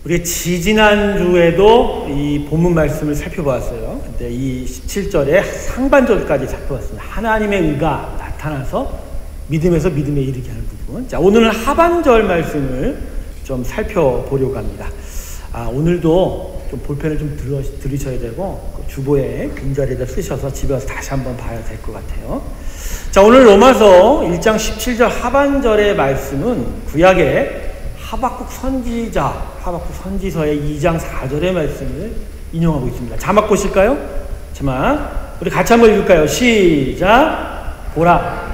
우리 지지난주에도 이 본문 말씀을 살펴보았어요. 근데 이 17절의 상반절까지 살펴봤습니다. 하나님의 의가 나타나서 믿음에서 믿음에 이르게 하는 부분. 자, 오늘은 하반절 말씀을 좀 살펴보려고 합니다. 오늘도 좀 볼펜을 좀 들으셔야 되고, 그 주보에 빈자리에다 쓰셔서 집에 와서 다시 한번 봐야 될 것 같아요. 자, 오늘 로마서 1장 17절 하반절의 말씀은 구약의 하박국 선지서의 2장 4절의 말씀을 인용하고 있습니다. 자막 보실까요? 자막. 우리 같이 한번 읽을까요? 시작. 보라.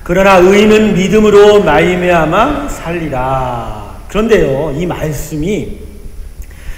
그러나 의인은 믿음으로 말미암아 살리라. 그런데요, 이 말씀이,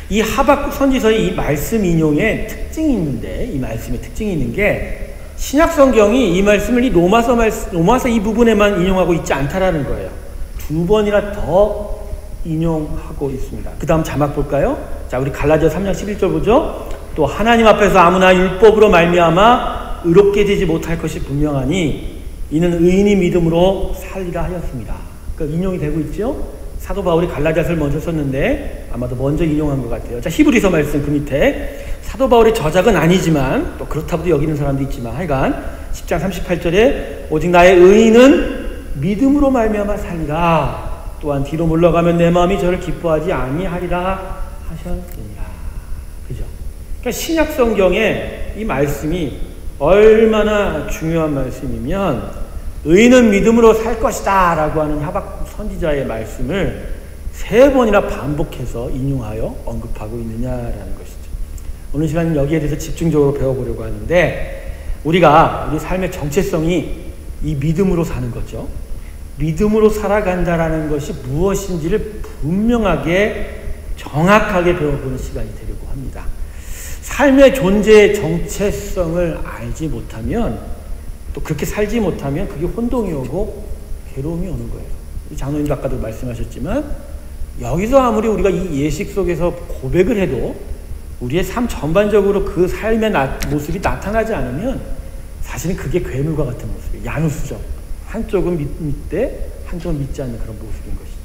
이 하박국 선지서의 이 말씀 인용에 특징이 있는데, 이 말씀에 특징이 있는 게 신약성경이 이 말씀을 이 로마서 이 부분에만 인용하고 있지 않다라는 거예요. 두 번이나 더 인용하고 있습니다. 그 다음 자막 볼까요? 자, 우리 갈라디아 3장 11절 보죠. 또 하나님 앞에서 아무나 율법으로 말미암아 의롭게 되지 못할 것이 분명하니 이는 의인이 믿음으로 살리라 하였습니다. 그러니까 인용이 되고 있죠. 사도 바울이 갈라디아서를 먼저 썼는데 아마도 먼저 인용한 것 같아요. 자, 히브리서 말씀 그 밑에 사도 바울의 저작은 아니지만 또 그렇다고도 여기는 사람도 있지만 하여간 10장 38절에 오직 나의 의인은 믿음으로 말미암아 살리라. 또한 뒤로 물러가면 내 마음이 저를 기뻐하지 아니하리라 하셨느니라. 그죠? 그러니까 신약 성경에 이 말씀이 얼마나 중요한 말씀이면 의인은 믿음으로 살 것이다 라고 하는 하박국 선지자의 말씀을 3번이나 반복해서 인용하여 언급하고 있느냐라는 것이죠. 오늘 시간은 여기에 대해서 집중적으로 배워보려고 하는데, 우리가 우리 삶의 정체성이 이 믿음으로 사는 거죠. 믿음으로 살아간다라는 것이 무엇인지를 분명하게 정확하게 배워보는 시간이 되려고 합니다. 삶의 존재의 정체성을 알지 못하면, 또 그렇게 살지 못하면 그게 혼동이 오고 괴로움이 오는 거예요. 장로님도 아까도 말씀하셨지만 여기서 아무리 우리가 이 예식 속에서 고백을 해도 우리의 삶 전반적으로 그 삶의 모습이 나타나지 않으면 사실은 그게 괴물과 같은 모습이에요. 야누스죠. 한쪽은 믿되 한쪽은 믿지 않는 그런 모습인 것이죠.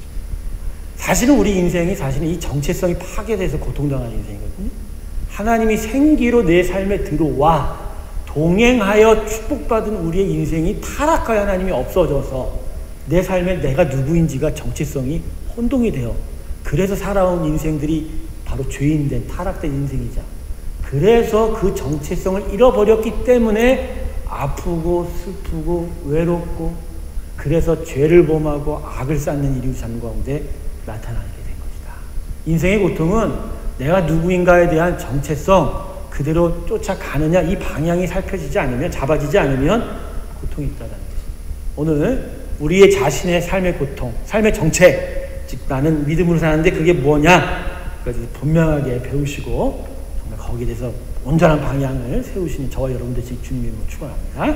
사실은 우리 인생이 사실은 이 정체성이 파괴돼서 고통당하는 인생이거든요. 하나님이 생기로 내 삶에 들어와 동행하여 축복받은 우리의 인생이 타락하여 하나님이 없어져서 내 삶에 내가 누구인지가 정체성이 혼동이 돼요. 그래서 살아온 인생들이 바로 죄인된 타락된 인생이죠. 그래서 그 정체성을 잃어버렸기 때문에 아프고 슬프고 외롭고, 그래서 죄를 범하고 악을 쌓는 일이 삶 가운데 나타나게 된 것이다. 인생의 고통은 내가 누구인가에 대한 정체성 그대로 쫓아가느냐, 이 방향이 살펴지지 않으면, 잡아지지 않으면 고통이 있다는 것입니다. 오늘 우리의 자신의 삶의 고통, 삶의 정체, 즉 나는 믿음으로 사는데 그게 뭐냐, 그것을 분명하게 배우시고 정말 거기에 대해서 온전한 방향을 세우시는 저와 여러분들 주님의 이름으로 축원합니다.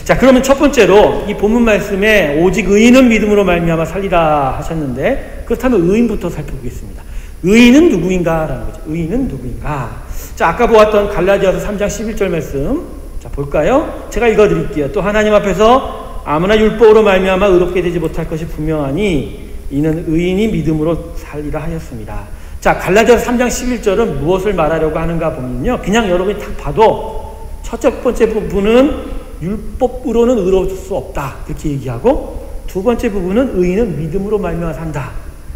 자, 그러면 첫 번째로 이 본문 말씀에 오직 의인은 믿음으로 말미암아 살리라 하셨는데, 그렇다면 의인부터 살펴보겠습니다. 의인은 누구인가라는 거죠. 의인은 누구인가? 자, 아까 보았던 갈라디아서 3장 11절 말씀, 자 볼까요? 제가 읽어드릴게요. 또 하나님 앞에서 아무나 율법으로 말미암아 의롭게 되지 못할 것이 분명하니 이는 의인이 믿음으로 살리라 하였습니다. 자, 갈라디아서 3장 11절은 무엇을 말하려고 하는가 보면요, 그냥 여러분이 딱 봐도 첫 번째 부분은 율법으로는 의로울 수 없다 이렇게 얘기하고, 두 번째 부분은 의인은 믿음으로 말미암아 산다.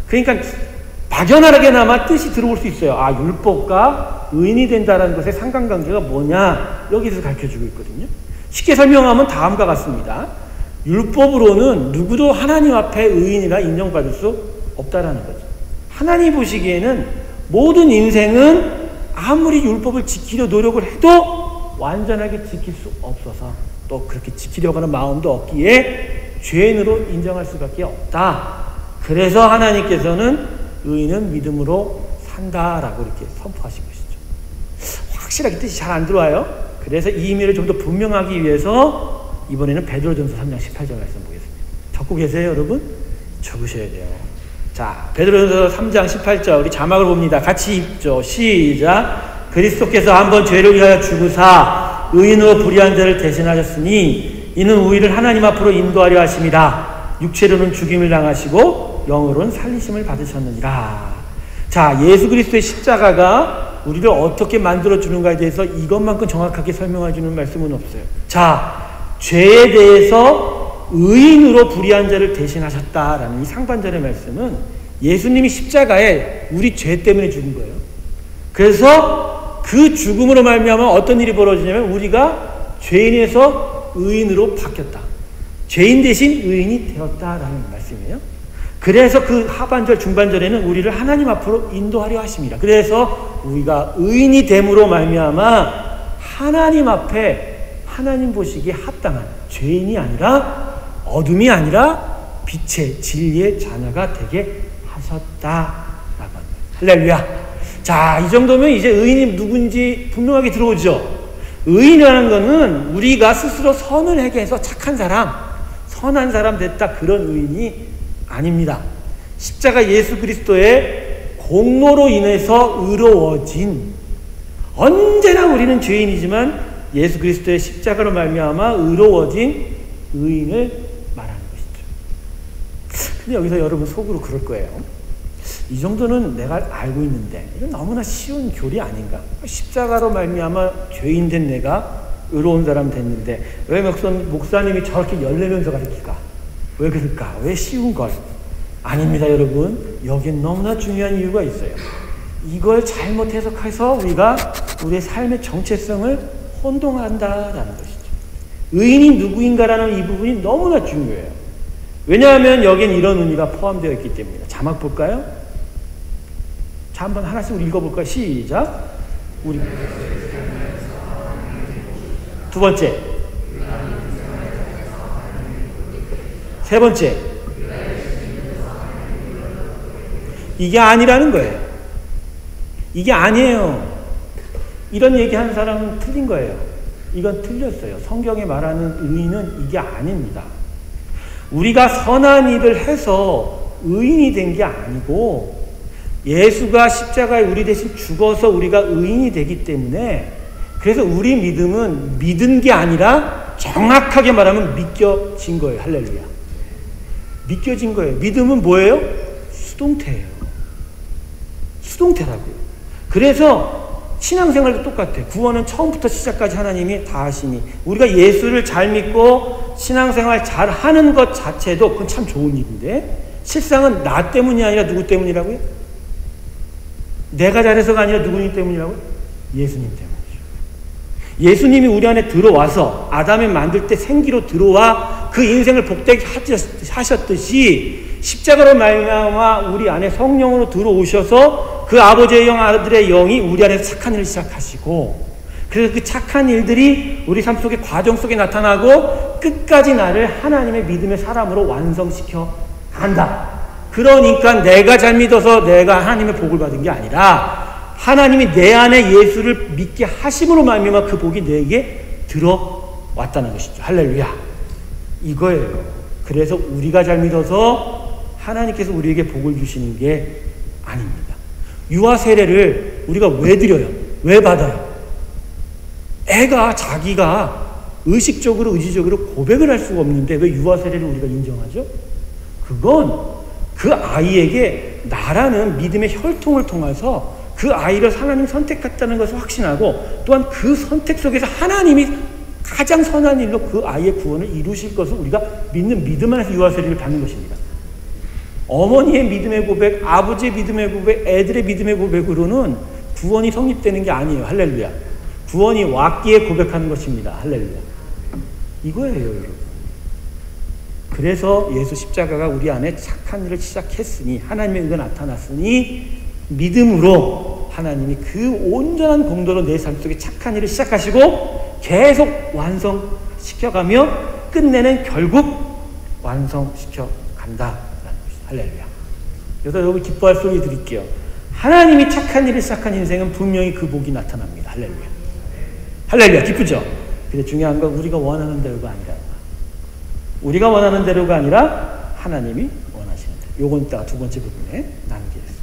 그러니까 막연하게나마 뜻이 들어올 수 있어요. 아, 율법과 의인이 된다는 것의 상관관계가 뭐냐, 여기서 가르쳐주고 있거든요. 쉽게 설명하면 다음과 같습니다. 율법으로는 누구도 하나님 앞에 의인이라 인정받을 수 없다라는 거죠. 하나님 보시기에는 모든 인생은 아무리 율법을 지키려 노력을 해도 완전하게 지킬 수 없어서, 또 그렇게 지키려고 하는 마음도 없기에 죄인으로 인정할 수밖에 없다. 그래서 하나님께서는 의인은 믿음으로 산다라고 이렇게 선포하신 것이죠. 확실하게 뜻이 잘 안 들어와요. 그래서 이 의미를 좀 더 분명하기 위해서 이번에는 베드로전서 3장 18절 말씀 보겠습니다. 적고 계세요, 여러분? 적으셔야 돼요. 자, 베드로전서 3장 18절 우리 자막을 봅니다. 같이 읽죠. 시작. 그리스도께서 한번 죄를 위하여 죽으사 의인으로 불의한 자를 대신하셨으니 이는 우리를 하나님 앞으로 인도하려 하심이라. 육체로는 죽임을 당하시고 영으로는 살리심을 받으셨느니라. 자, 예수 그리스도의 십자가가 우리를 어떻게 만들어주는가에 대해서 이것만큼 정확하게 설명해 주는 말씀은 없어요. 자, 죄에 대해서 의인으로 불의한 자를 대신하셨다라는 이 상반절의 말씀은 예수님이 십자가에 우리 죄 때문에 죽은 거예요. 그래서 그 죽음으로 말미암아 어떤 일이 벌어지냐면 우리가 죄인에서 의인으로 바뀌었다. 죄인 대신 의인이 되었다라는 말씀이에요. 그래서 그 하반절 중반절에는 우리를 하나님 앞으로 인도하려 하십니다. 그래서 우리가 의인이 됨으로 말미암아 하나님 앞에 하나님 보시기에 합당한 죄인이 아니라 어둠이 아니라 빛의 진리의 자녀가 되게 하셨다라고 합니다. 할렐루야. 자, 이 정도면 이제 의인이 누군지 분명하게 들어오죠. 의인이라는 것은 우리가 스스로 선을 행해서 착한 사람, 선한 사람 됐다, 그런 의인이 아닙니다. 십자가 예수 그리스도의 공로로 인해서 의로워진, 언제나 우리는 죄인이지만 예수 그리스도의 십자가로 말미암아 의로워진 의인을 말하는 것이죠. 근데 여기서 여러분 속으로 그럴 거예요. 이 정도는 내가 알고 있는데 이건 너무나 쉬운 교리 아닌가? 십자가로 말미암아 죄인 된 내가 의로운 사람 됐는데 왜 목사님이 저렇게 14명서 가르칠까? 왜 그럴까? 왜 쉬운 걸? 아닙니다, 여러분. 여기엔 너무나 중요한 이유가 있어요. 이걸 잘못 해석해서 우리가 우리의 삶의 정체성을 혼동한다라는 것이죠. 의인이 누구인가라는 이 부분이 너무나 중요해요. 왜냐하면 여기엔 이런 의미가 포함되어 있기 때문입니다. 자막 볼까요? 자, 한번 하나씩 우리 읽어볼까요? 시작. 우리 두 번째, 세 번째, 이게 아니라는 거예요. 이게 아니에요. 이런 얘기하는 사람은 틀린 거예요. 이건 틀렸어요. 성경에 말하는 의인은 이게 아닙니다. 우리가 선한 일을 해서 의인이 된 게 아니고 예수가 십자가에 우리 대신 죽어서 우리가 의인이 되기 때문에, 그래서 우리 믿음은 믿은 게 아니라 정확하게 말하면 믿겨진 거예요. 할렐루야. 믿겨진 거예요. 믿음은 뭐예요? 수동태예요. 수동태라고요. 그래서 신앙생활도 똑같아요. 구원은 처음부터 시작까지 하나님이 다 하시니 우리가 예수를 잘 믿고 신앙생활 잘 하는 것 자체도 그건 참 좋은 일인데, 실상은 나 때문이 아니라 누구 때문이라고요? 내가 잘해서가 아니라 누구님 때문이라고요? 예수님 때문이죠. 예수님이 우리 안에 들어와서 아담을 만들 때 생기로 들어와 그 인생을 복되게 하셨듯이 십자가로 말미암아 우리 안에 성령으로 들어오셔서 그 아버지의 영, 아들의 영이 우리 안에서 착한 일을 시작하시고, 그래서 그 착한 일들이 우리 삶 속의 과정 속에 나타나고 끝까지 나를 하나님의 믿음의 사람으로 완성시켜 간다. 그러니까 내가 잘 믿어서 내가 하나님의 복을 받은 게 아니라 하나님이 내 안에 예수를 믿게 하심으로 말미암아 그 복이 내게 들어왔다는 것이죠. 할렐루야. 이거예요. 그래서 우리가 잘 믿어서 하나님께서 우리에게 복을 주시는 게 아닙니다. 유아 세례를 우리가 왜 드려요? 왜 받아요? 애가 자기가 의식적으로 의지적으로 고백을 할 수가 없는데 왜 유아 세례를 우리가 인정하죠? 그건 그 아이에게 나라는 믿음의 혈통을 통해서 그 아이를 하나님 선택했다는 것을 확신하고, 또한 그 선택 속에서 하나님이 가장 선한 일로 그 아이의 구원을 이루실 것을 우리가 믿는 믿음 안에서 유아 세례를 받는 것입니다. 어머니의 믿음의 고백, 아버지의 믿음의 고백, 애들의 믿음의 고백으로는 구원이 성립되는 게 아니에요. 할렐루야. 구원이 왔기에 고백하는 것입니다. 할렐루야. 이거예요, 여러분. 그래서 예수 십자가가 우리 안에 착한 일을 시작했으니, 하나님의 의가 나타났으니 믿음으로 하나님이 그 온전한 공도로 내 삶 속에 착한 일을 시작하시고 계속 완성시켜가며 끝내는 결국 완성시켜 간다라는 것입니다. 할렐루야. 여기서 여러분 기뻐할 소리 드릴게요. 하나님이 착한 일을 시작한 인생은 분명히 그 복이 나타납니다. 할렐루야. 할렐루야. 기쁘죠? 근데 중요한 건 우리가 원하는 대로가 아니라, 우리가 원하는 대로가 아니라 하나님이 원하시는 대로. 요건 이따가 두 번째 부분에 나누겠습니다.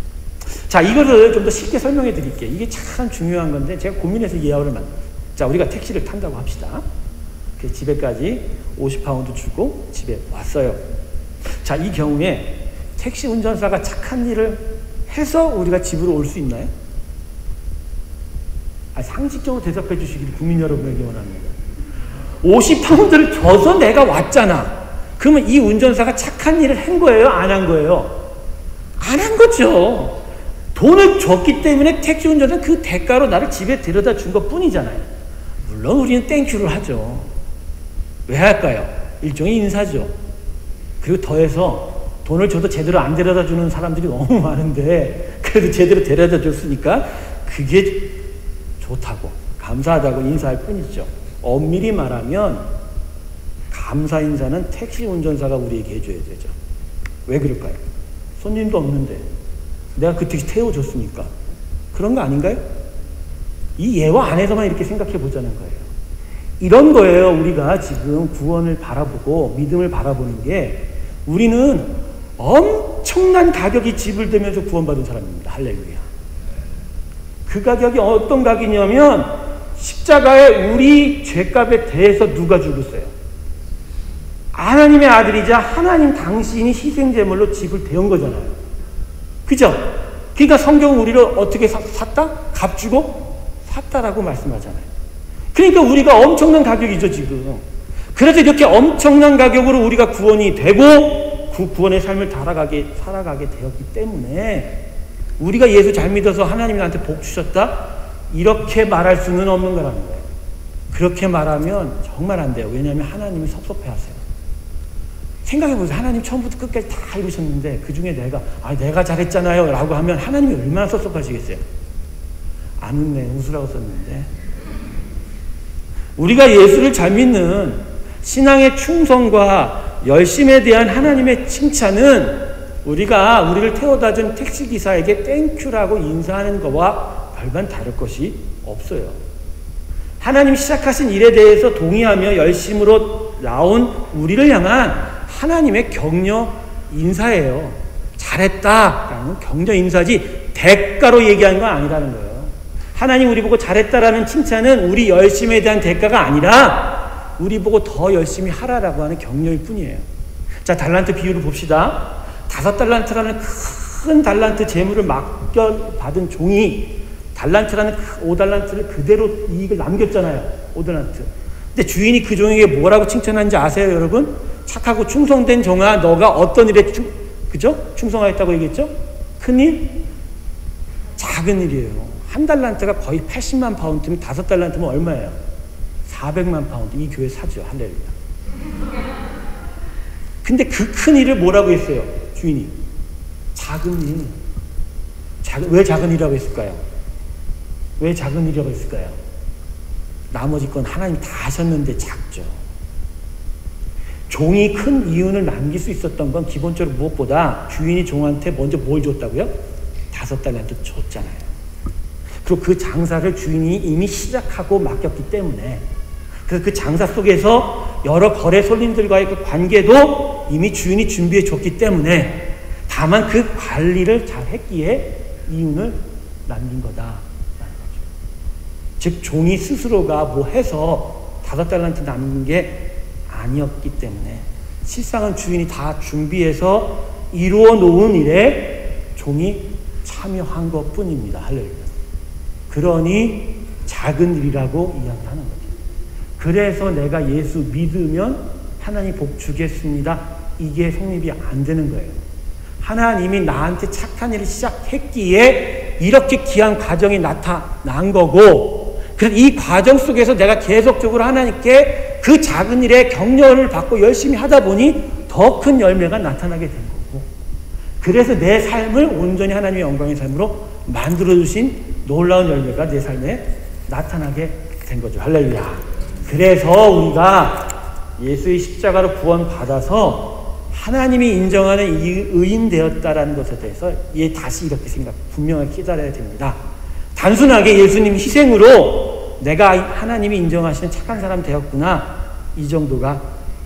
자, 이거를 좀 더 쉽게 설명해 드릴게요. 이게 참 중요한 건데 제가 고민해서 이 예화를 만들었어요. 자, 우리가 택시를 탄다고 합시다. 그래서 집에까지 50파운드 주고 집에 왔어요. 자, 이 경우에 택시 운전사가 착한 일을 해서 우리가 집으로 올 수 있나요? 상식적으로 대답해 주시기를 국민 여러분에게 원합니다. 50파운드를 줘서 내가 왔잖아. 그러면 이 운전사가 착한 일을 한 거예요? 안 한 거예요? 안 한 거죠. 돈을 줬기 때문에 택시 운전사는 그 대가로 나를 집에 데려다 준 것 뿐이잖아요. 물론 우리는 땡큐를 하죠. 왜 할까요? 일종의 인사죠. 그리고 더해서 돈을 줘도 제대로 안 데려다 주는 사람들이 너무 많은데 그래도 제대로 데려다 줬으니까 그게 좋다고 감사하다고 인사할 뿐이죠. 엄밀히 말하면 감사 인사는 택시 운전사가 우리에게 해줘야 되죠. 왜 그럴까요? 손님도 없는데 내가 그 택시 태워줬으니까 그런 거 아닌가요? 이 예화 안에서만 이렇게 생각해 보자는 거예요. 이런 거예요. 우리가 지금 구원을 바라보고 믿음을 바라보는 게 우리는 엄청난 가격이 지불되면서 구원받은 사람입니다. 할렐루야. 그 가격이 어떤 가격이냐면 십자가에 우리 죄값에 대해서 누가 죽었어요? 하나님의 아들이자 하나님 당신이 희생제물로 집을 대온 거잖아요. 그죠? 그러니까 성경은 우리를 어떻게 샀다? 값 주고 샀다라고 말씀하잖아요. 그러니까 우리가 엄청난 가격이죠 지금. 그래서 이렇게 엄청난 가격으로 우리가 구원이 되고 그 구원의 삶을 살아가게 되었기 때문에 우리가 예수 잘 믿어서 하나님이 나한테 복 주셨다? 이렇게 말할 수는 없는 거라는 거예요. 그렇게 말하면 정말 안 돼요. 왜냐하면 하나님이 섭섭해하세요. 생각해보세요. 하나님 처음부터 끝까지 다 이루셨는데 그 중에 내가 잘했잖아요 라고 하면 하나님이 얼마나 섭섭하시겠어요? 안 웃네. 웃으라고 썼는데. 우리가 예수를 잘 믿는 신앙의 충성과 열심에 대한 하나님의 칭찬은 우리를 태워다 준 택시기사에게 땡큐라고 인사하는 것과 별반 다를 것이 없어요. 하나님 시작하신 일에 대해서 동의하며 열심으로 나온 우리를 향한 하나님의 격려 인사예요. 잘했다라는 격려 인사지 대가로 얘기하는 건 아니라는 거예요. 하나님 우리 보고 잘했다라는 칭찬은 우리 열심에 대한 대가가 아니라 우리 보고 더 열심히 하라라고 하는 격려일 뿐이에요. 자, 달란트 비유를 봅시다. 5달란트라는 큰 달란트 재물을 맡겨받은 종이 달란트라는 5달란트를 그대로 이익을 남겼잖아요. 5달란트. 근데 주인이 그 종에게 뭐라고 칭찬하는지 아세요, 여러분? 착하고 충성된 종아, 너가 어떤 일에 그죠? 충성하였다고 얘기했죠? 큰 일? 작은 일이에요. 1달란트가 거의 80만 파운드면 5달란트면 얼마예요? 400만 파운드. 이 교회 사죠. 할렐루야. 근데 그 큰 일을 뭐라고 했어요? 주인이. 작은 일. 왜 작은 일이라고 했을까요? 왜 작은 일이라고 했을까요? 나머지 건 하나님 다 하셨는데 작죠. 종이 큰 이윤을 남길 수 있었던 건 기본적으로 무엇보다 주인이 종한테 먼저 뭘 줬다고요? 5달란트 줬잖아요. 그리고 그 장사를 주인이 이미 시작하고 맡겼기 때문에 그래서 그 장사 속에서 여러 거래 손님들과의 그 관계도 이미 주인이 준비해 줬기 때문에 다만 그 관리를 잘 했기에 이윤을 남긴 거다라는 거죠. 즉 종이 스스로가 뭐 해서 5달란트 남긴 게 아니었기 때문에 실상은 주인이 다 준비해서 이루어 놓은 일에 종이 참여한 것 뿐입니다. 할렐루야. 그러니 작은 일이라고 이야기하는 거죠. 그래서 내가 예수 믿으면 하나님 복 주겠습니다. 이게 성립이 안 되는 거예요. 하나님이 나한테 착한 일을 시작했기에 이렇게 귀한 과정이 나타난 거고, 그래서 이 과정 속에서 내가 계속적으로 하나님께 그 작은 일에 격려를 받고 열심히 하다 보니 더 큰 열매가 나타나게 된 거고, 그래서 내 삶을 온전히 하나님의 영광의 삶으로 만들어주신 놀라운 열매가 내 삶에 나타나게 된 거죠. 할렐루야. 그래서 우리가 예수의 십자가로 구원받아서 하나님이 인정하는 이 의인 되었다라는 것에 대해서 다시 이렇게 분명하게 깨달아야 됩니다. 단순하게 예수님 희생으로 내가 하나님이 인정하시는 착한 사람 되었구나, 이 정도가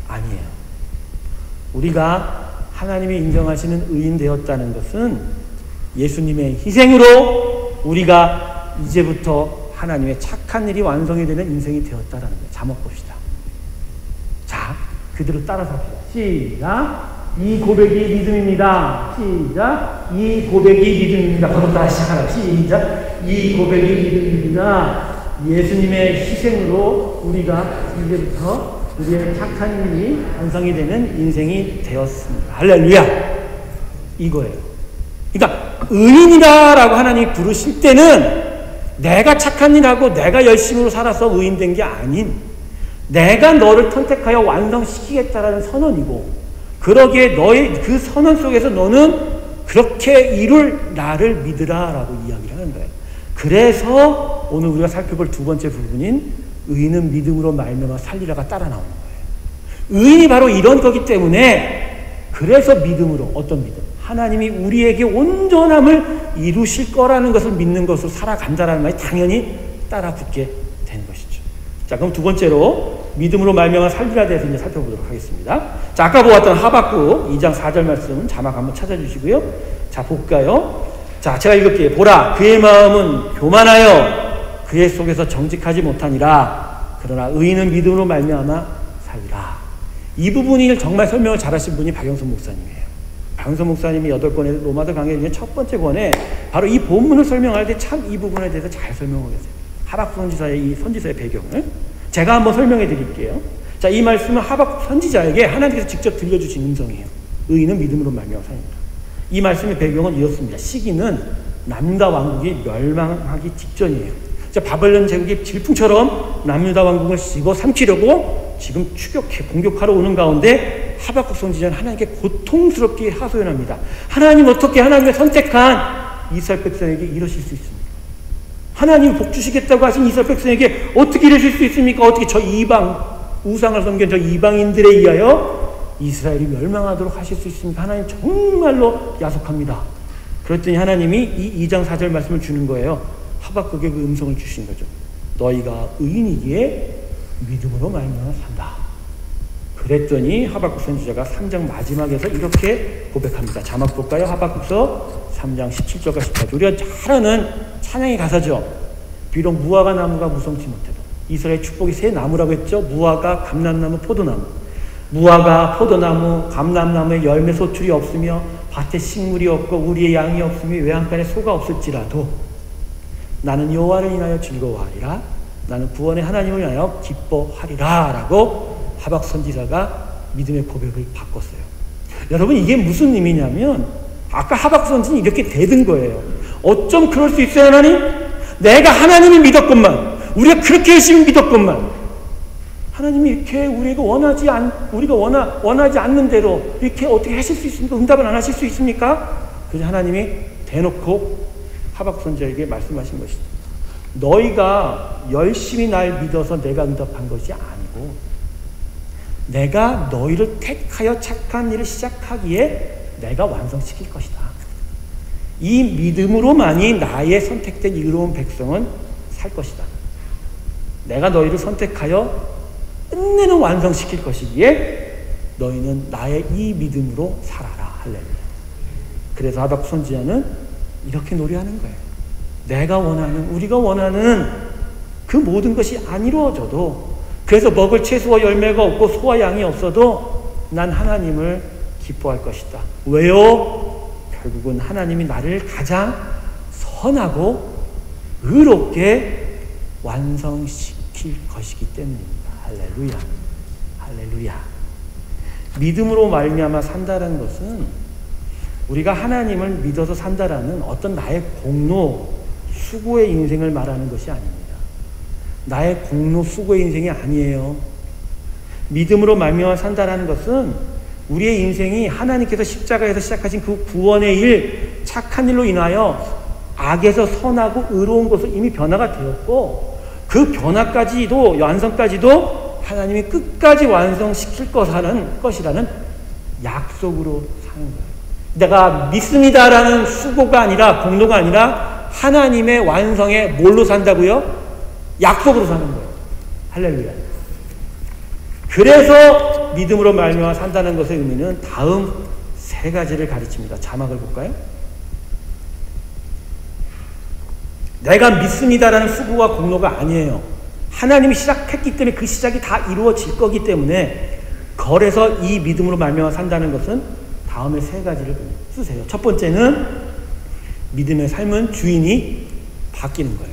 아니에요. 우리가 하나님이 인정하시는 의인 되었다는 것은 예수님의 희생으로 우리가 이제부터 하나님의 착한 일이 완성이 되는 인생이 되었다라는 거예요. 자막 봅시다. 자, 그대로 따라서 합시다. 시작. 이 고백이 믿음입니다. 시작. 이 고백이 믿음입니다. 그럼 다시 시작하라. 시작. 이 고백이 믿음입니다. 예수님의 희생으로 우리가 이제부터 우리의 착한 일이 완성이 되는 인생이 되었습니다. 할렐루야. 이거예요. 그러니까 의인이다라고 하나님이 부르실 때는 내가 착한 일하고 내가 열심으로 살아서 의인된 게 아닌 내가 너를 선택하여 완성시키겠다라는 선언이고 그러기에 너의 그 선언 속에서 너는 그렇게 이룰 나를 믿으라라고 이야기를 하는 거예요. 그래서 오늘 우리가 살펴볼 두 번째 부분인 의인은 믿음으로 말미암아 살리라가 따라 나오는 거예요. 의인이 바로 이런 거기 때문에 그래서 믿음으로 어떤 믿음? 하나님이 우리에게 온전함을 이루실 거라는 것을 믿는 것으로 살아간다라는 말이 당연히 따라 붙게 되는 것이죠. 자, 그럼 두 번째로 믿음으로 말미암아 살리라 대해서 이제 살펴보도록 하겠습니다. 자, 아까 보았던 하박국 2장 4절 말씀 자막 한번 찾아주시고요. 자, 볼까요? 자, 제가 읽을게요. 보라, 그의 마음은 교만하여 그의 속에서 정직하지 못하니라. 그러나 의인은 믿음으로 말미암아 살리라. 이 부분을 정말 설명을 잘하신 분이 박영선 목사님이에요. 박영선 목사님이 8권의 로마서 강해 중에 첫 번째 권에 바로 이 본문을 설명할 때 참 이 부분에 대해서 잘 설명하고 계세요. 하박국 선지자의 이 선지서의 배경을 제가 한번 설명해 드릴게요. 자, 이 말씀은 하박국 선지자에게 하나님께서 직접 들려주신 음성이에요. 의인은 믿음으로 말미암아 살리라. 이 말씀의 배경은 이렇습니다. 시기는 남유다 왕국이 멸망하기 직전이에요. 자, 바벨론 제국이 질풍처럼 남유다 왕국을 씹어삼키려고 지금 추격해 공격하러 오는 가운데 하박국 선지자는 하나님께 고통스럽게 하소연합니다. 하나님 어떻게 하나님의 선택한 이스라엘 백성에게 이러실 수 있습니까? 하나님 복 주시겠다고 하신 이스라엘 백성에게 어떻게 이러실 수 있습니까? 어떻게 저 이방 우상을 섬긴 저 이방인들에 의하여 이스라엘이 멸망하도록 하실 수 있습니까? 하나님 정말로 야속합니다. 그랬더니 하나님이 이 2장 4절 말씀을 주는 거예요. 하박국에 그 음성을 주신 거죠. 너희가 의인이기에 믿음으로 말미암아 산다. 그랬더니 하박국 선지자가 3장 마지막에서 이렇게 고백합니다. 자막 볼까요? 하박국서 3장 17절과 18절. 우리가 잘 아는 찬양의 가사죠. 비록 무화과 나무가 무성치 못해도 이스라엘 축복이 세 나무라고 했죠. 무화과, 감람나무, 포도나무. 무화과, 포도나무, 감람나무에 열매 소출이 없으며 밭에 식물이 없고 우리의 양이 없으며 외양간에 소가 없을지라도 나는 여호와를 인하여 즐거워하리라. 나는 구원의 하나님을 인하여 기뻐하리라 라고 하박 선지자가 믿음의 고백을 바꿨어요. 여러분, 이게 무슨 의미냐면 아까 하박 선지는 이렇게 대든 거예요. 어쩜 그럴 수 있어요, 하나님? 내가 하나님을 믿었건만, 우리가 그렇게 열심히 믿었건만, 하나님이 이렇게 우리가 원하지 않는 대로 이렇게 어떻게 하실 수 있습니까? 응답을 안 하실 수 있습니까? 그래서 하나님이 대놓고 하박 선지자에게 말씀하신 것이죠. 너희가 열심히 날 믿어서 내가 응답한 것이 아니고 내가 너희를 택하여 착한 일을 시작하기에 내가 완성시킬 것이다. 이 믿음으로만이 나의 선택된 의로운 백성은 살 것이다. 내가 너희를 선택하여 끝내는 완성시킬 것이기에 너희는 나의 이 믿음으로 살아라. 할렐루야. 그래서 하박국 선지자는 이렇게 노래하는 거예요. 내가 원하는, 우리가 원하는 그 모든 것이 안 이루어져도, 그래서 먹을 채소와 열매가 없고 소와 양이 없어도 난 하나님을 기뻐할 것이다. 왜요? 결국은 하나님이 나를 가장 선하고 의롭게 완성시킬 것이기 때문입니다. 할렐루야. 할렐루야. 믿음으로 말미암아 산다는 것은 우리가 하나님을 믿어서 산다라는 어떤 나의 공로, 수고의 인생을 말하는 것이 아닙니다. 나의 공로, 수고의 인생이 아니에요. 믿음으로 말미암아 산다라는 것은 우리의 인생이 하나님께서 십자가에서 시작하신 그 구원의 일, 착한 일로 인하여 악에서 선하고 의로운 것으로 이미 변화가 되었고 그 변화까지도, 완성까지도 하나님이 끝까지 완성시킬 것이라는 약속으로 사는 거예요. 내가 믿습니다라는 수고가 아니라, 공로가 아니라 하나님의 완성에 뭘로 산다고요? 약속으로 사는 거예요. 할렐루야. 그래서 믿음으로 말미암아 산다는 것의 의미는 다음 세 가지를 가르칩니다. 자막을 볼까요? 내가 믿습니다라는 수고와 공로가 아니에요. 하나님이 시작했기 때문에 그 시작이 다 이루어질 거기 때문에, 그래서 이 믿음으로 말미암아 산다는 것은 다음에 세 가지를 쓰세요. 첫 번째는 믿음의 삶은 주인이 바뀌는 거예요.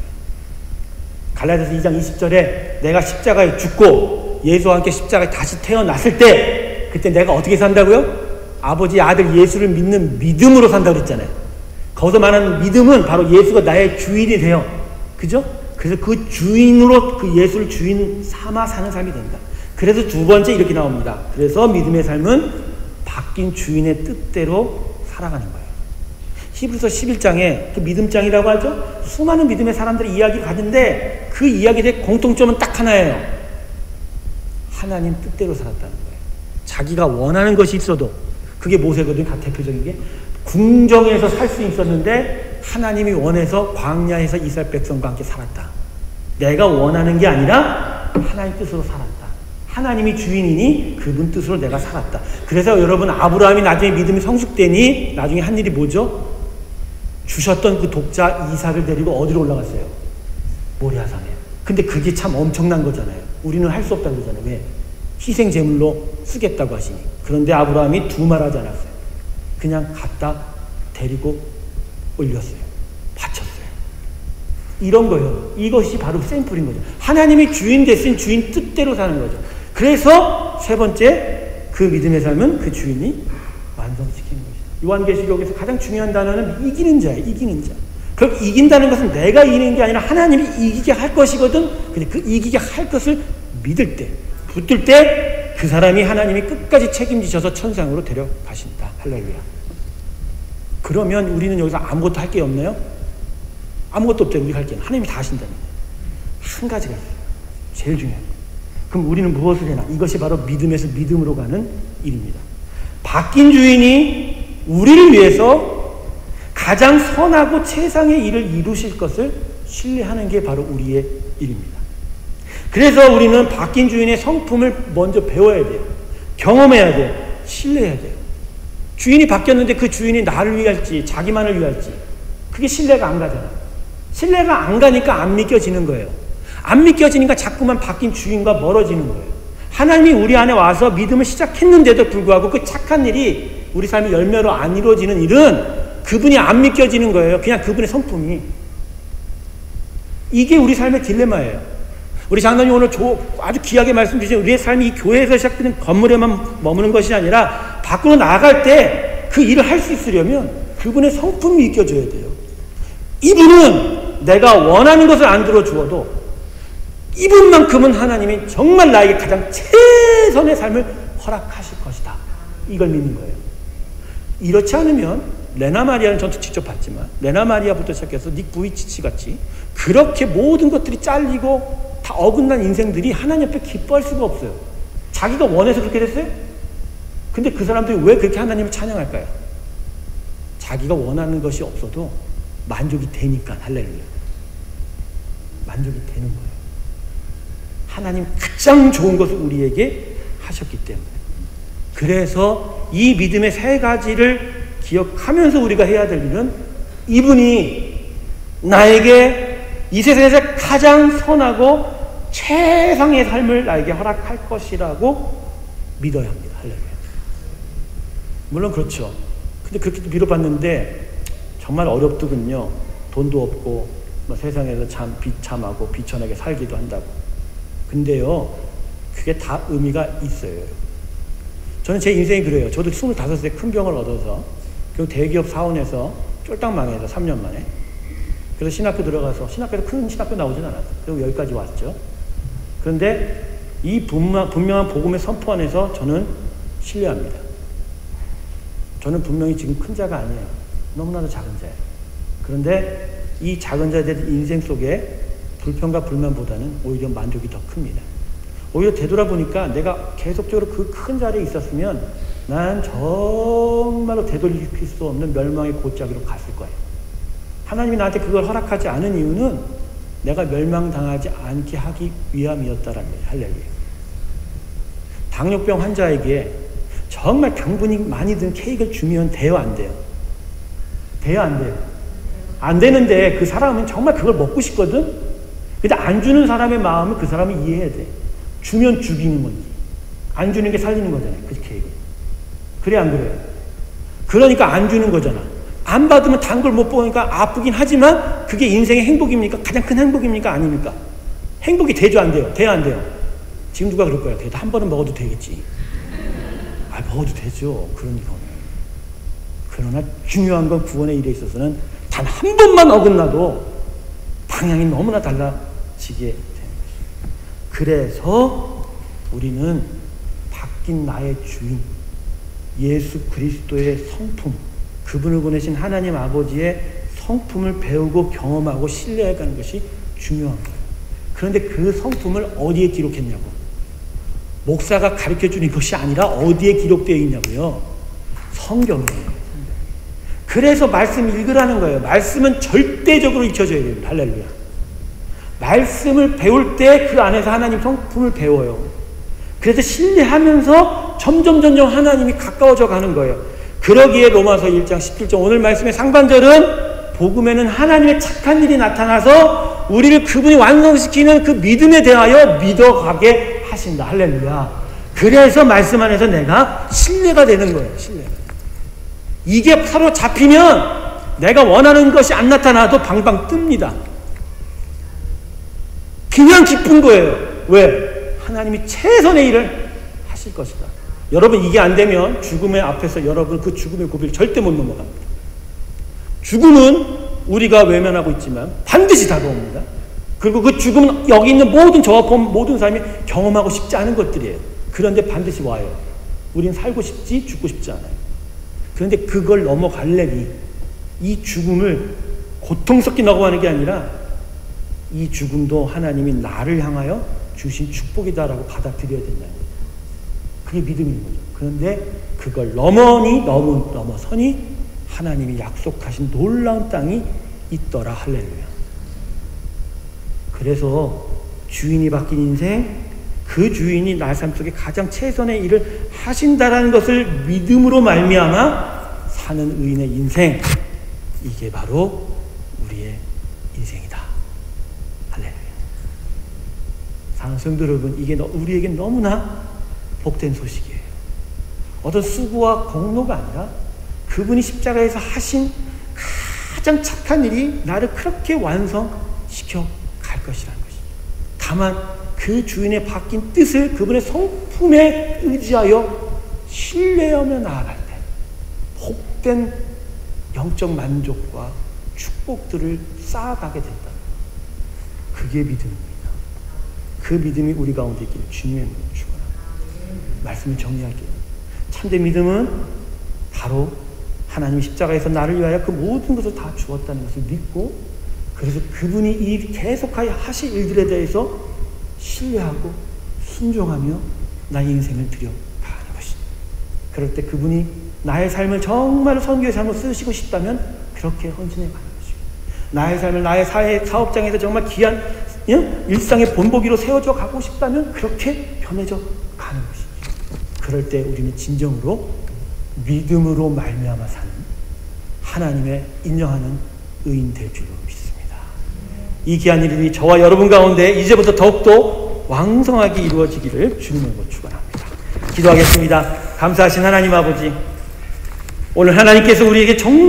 갈라디아서 2장 20절에 내가 십자가에 죽고 예수와 함께 십자가에 다시 태어났을 때 그때 내가 어떻게 산다고요? 아버지 아들 예수를 믿는 믿음으로 산다고 그랬잖아요. 거기서 말하는 믿음은 바로 예수가 나의 주인이 돼요. 그죠? 그래서 그 주인으로 그 예수를 주인 삼아 사는 삶이 된다. 그래서 두 번째 이렇게 나옵니다. 그래서 믿음의 삶은 바뀐 주인의 뜻대로 살아가는 거예요. 히브리서 11장에 그 믿음장이라고 하죠. 수많은 믿음의 사람들이 이야기를 가는데 그 이야기의 공통점은 딱 하나예요. 하나님 뜻대로 살았다는 거예요. 자기가 원하는 것이 있어도 그게 모세거든요. 다 대표적인 게 궁정에서 살 수 있었는데 하나님이 원해서 광야에서 이스라엘 백성과 함께 살았다. 내가 원하는 게 아니라 하나님 뜻으로 살았다. 하나님이 주인이니 그분 뜻으로 내가 살았다. 그래서 여러분 아브라함이 나중에 믿음이 성숙되니 나중에 한 일이 뭐죠? 주셨던 그 독자 이삭을 데리고 어디로 올라갔어요? 모리아산에. 근데 그게 참 엄청난 거잖아요. 우리는 할 수 없다고 그러잖아요. 왜? 희생 제물로 쓰겠다고 하시니. 그런데 아브라함이 두말하지 않았어요. 그냥 갖다 데리고 올렸어요. 바쳤어요. 이런 거예요. 이것이 바로 샘플인 거죠. 하나님이 주인 대신 주인 뜻대로 사는 거죠. 그래서 세 번째 그 믿음의 삶은 그 주인이 완성시키는 거죠. 요한계시록에서 가장 중요한 단어는 이기는 자예요. 이기는 자. 그럼 이긴다는 것은 내가 이기는 게 아니라 하나님이 이기게 할 것이거든. 근데 그 이기게 할 것을 믿을 때, 붙들 때 그 사람이 하나님이 끝까지 책임지셔서 천상으로 데려가신다. 할렐루야. 그러면 우리는 여기서 아무것도 할 게 없나요? 아무것도 없대요. 우리가 할 게. 하나님이 다 하신다는 거예요. 한 가지가 있어요. 제일 중요한 거예요. 그럼 우리는 무엇을 해나? 이것이 바로 믿음에서 믿음으로 가는 일입니다. 바뀐 주인이 우리를 위해서 가장 선하고 최상의 일을 이루실 것을 신뢰하는 게 바로 우리의 일입니다. 그래서 우리는 바뀐 주인의 성품을 먼저 배워야 돼요. 경험해야 돼요. 신뢰해야 돼요. 주인이 바뀌었는데 그 주인이 나를 위할지 자기만을 위할지 그게 신뢰가 안 가잖아요. 신뢰가 안 가니까 안 믿겨지는 거예요. 안 믿겨지니까 자꾸만 바뀐 주인과 멀어지는 거예요. 하나님이 우리 안에 와서 믿음을 시작했는데도 불구하고 그 착한 일이 우리 삶의 열매로 안 이루어지는 일은 그분이 안 믿겨지는 거예요. 그냥 그분의 성품이. 이게 우리 삶의 딜레마예요. 우리 장로님 오늘 아주 귀하게 말씀 주신 우리의 삶이 이 교회에서 시작되는 건물에만 머무는 것이 아니라 밖으로 나갈 때 그 일을 할 수 있으려면 그분의 성품이 믿겨져야 돼요. 이분은 내가 원하는 것을 안 들어주어도 이분만큼은 하나님이 정말 나에게 가장 최선의 삶을 허락하실 것이다. 이걸 믿는 거예요. 이렇지 않으면 레나 마리아는 전 직접 봤지만 레나 마리아부터 시작해서 닉 부이치치 같이 그렇게 모든 것들이 잘리고 다 어긋난 인생들이 하나님 앞에 기뻐할 수가 없어요. 자기가 원해서 그렇게 됐어요? 근데 그 사람들이 왜 그렇게 하나님을 찬양할까요? 자기가 원하는 것이 없어도 만족이 되니까. 할렐루야. 만족이 되는 거예요. 하나님 가장 좋은 것을 우리에게 하셨기 때문에. 그래서 이 믿음의 세 가지를 기억하면서 우리가 해야 될 일은 이분이 나에게 이 세상에서 가장 선하고 최상의 삶을 나에게 허락할 것이라고 믿어야 합니다. 할렐루야. 물론 그렇죠. 근데 그렇게 위로받는데 정말 어렵더군요. 돈도 없고 뭐 세상에서 참 비참하고 비천하게 살기도 한다고. 근데요, 그게 다 의미가 있어요. 저는 제 인생이 그래요. 저도 25세 큰 병을 얻어서 그 대기업 사원에서 쫄딱 망해서 3년 만에. 그래서 신학교 들어가서 신학교에서 큰 신학교 나오진 않았어요. 그리고 여기까지 왔죠. 그런데 이 분명한 복음의 선포 안에서 저는 신뢰합니다. 저는 분명히 지금 큰 자가 아니에요. 너무나도 작은 자예요. 그런데 이 작은 자에 대한 인생 속에 불평과 불만보다는 오히려 만족이 더 큽니다. 오히려 되돌아보니까 내가 계속적으로 그 큰 자리에 있었으면 난 정말로 되돌릴 수 없는 멸망의 골짜기로 갔을 거예요. 하나님이 나한테 그걸 허락하지 않은 이유는 내가 멸망당하지 않게 하기 위함이었다라는 거예요. 할렐루야. 당뇨병 환자에게 정말 당분이 많이 든 케이크를 주면 돼요, 안 돼요? 돼요, 안 돼요? 안 되는데 그 사람은 정말 그걸 먹고 싶거든? 근데 안 주는 사람의 마음을 그 사람이 이해해야 돼. 주면 죽이는 건지 안 주는 게 살리는 거잖아요. 그 케이크. 그래 안 그래요? 그러니까 안 주는 거잖아. 안 받으면 단 걸 못 먹으니까 아프긴 하지만 그게 인생의 행복입니까? 가장 큰 행복입니까? 아닙니까? 행복이 되죠, 안 돼요? 돼요, 안 돼요? 지금 누가 그럴 거야? 그래도 한 번은 먹어도 되겠지. 먹어도 되죠. 그러니까. 그러나 중요한 건 구원의 일에 있어서는 단 한 번만 어긋나도 방향이 너무나 달라지게 되는 것입니다. 그래서 우리는 바뀐 나의 주인, 예수 그리스도의 성품, 그분을 보내신 하나님 아버지의 성품을 배우고 경험하고 신뢰해가는 것이 중요한 거예요. 그런데 그 성품을 어디에 기록했냐고. 목사가 가르쳐주는 것이 아니라 어디에 기록되어 있냐고요. 성경이에요. 그래서 말씀 읽으라는 거예요. 말씀은 절대적으로 익혀져야 됩니다. 할렐루야. 말씀을 배울 때 그 안에서 하나님 성품을 배워요. 그래서 신뢰하면서 점점 하나님이 가까워져 가는 거예요. 그러기에 로마서 1장 17절 오늘 말씀의 상반절은 복음에는 하나님의 착한 일이 나타나서 우리를 그분이 완성시키는 그 믿음에 대하여 믿어가게 하신다. 할렐루야. 그래서 말씀 안에서 내가 신뢰가 되는 거예요. 신뢰가. 이게 서로 잡히면 내가 원하는 것이 안 나타나도 방방 뜹니다. 그냥 기쁜 거예요. 왜? 하나님이 최선의 일을 하실 것이다. 여러분 이게 안 되면 죽음의 앞에서 여러분 그 죽음의 고비를 절대 못 넘어갑니다. 죽음은 우리가 외면하고 있지만 반드시 다가옵니다. 그리고 그 죽음은 여기 있는 모든 저와 모든 사람이 경험하고 싶지 않은 것들이에요. 그런데 반드시 와요. 우린 살고 싶지 죽고 싶지 않아요. 그런데 그걸 넘어가려니 이 죽음을 고통스럽게 넘어가는 게 아니라 이 죽음도 하나님이 나를 향하여 주신 축복이다라고 받아들여야 된다는 거예요. 그게 믿음인 거죠. 그런데 그걸 넘어서니 하나님이 약속하신 놀라운 땅이 있더라. 할렐루야. 그래서 주인이 바뀐 인생, 그 주인이 나의 삶 속에 가장 최선의 일을 하신다라는 것을 믿음으로 말미암아 사는 의인의 인생, 이게 바로 우리의 인생이다. 할렐루야. 사랑하는 성도 여러분, 이게 우리에게 너무나 복된 소식이에요. 어떤 수고와 공로가 아니라 그분이 십자가에서 하신 가장 착한 일이 나를 그렇게 완성시켜 갈 것이라는 것입니다. 다만 그 주인의 바뀐 뜻을 그분의 성품에 의지하여 신뢰하며 나아갈 때 복된 영적 만족과 축복들을 쌓아가게 된다. 그게 믿음입니다. 그 믿음이 우리 가운데 있기를 주님의 이름으로 축원합니다. 말씀을 정리할게요. 참된 믿음은 바로 하나님 십자가에서 나를 위하여 그 모든 것을 다 주었다는 것을 믿고, 그래서 그분이 이 계속하여 하실 일들에 대해서 신뢰하고 순종하며 나의 인생을 들여가는 것입니다. 그럴 때 그분이 나의 삶을 정말 선교의 삶으로 쓰시고 싶다면 그렇게 헌신해 가는 것입니다. 나의 삶을 나의 사업장에서 정말 귀한 일상의 본보기로 세워져 가고 싶다면 그렇게 변해져 가는 것입니다. 그럴 때 우리는 진정으로 믿음으로 말미암아 사는 하나님의 인정하는 의인 될 줄로 믿습니다. 이 귀한 일이 저와 여러분 가운데 이제부터 더욱더 왕성하게 이루어지기를 주님으로 축원합니다. 기도하겠습니다. 감사하신 하나님 아버지, 오늘 하나님께서 우리에게 정말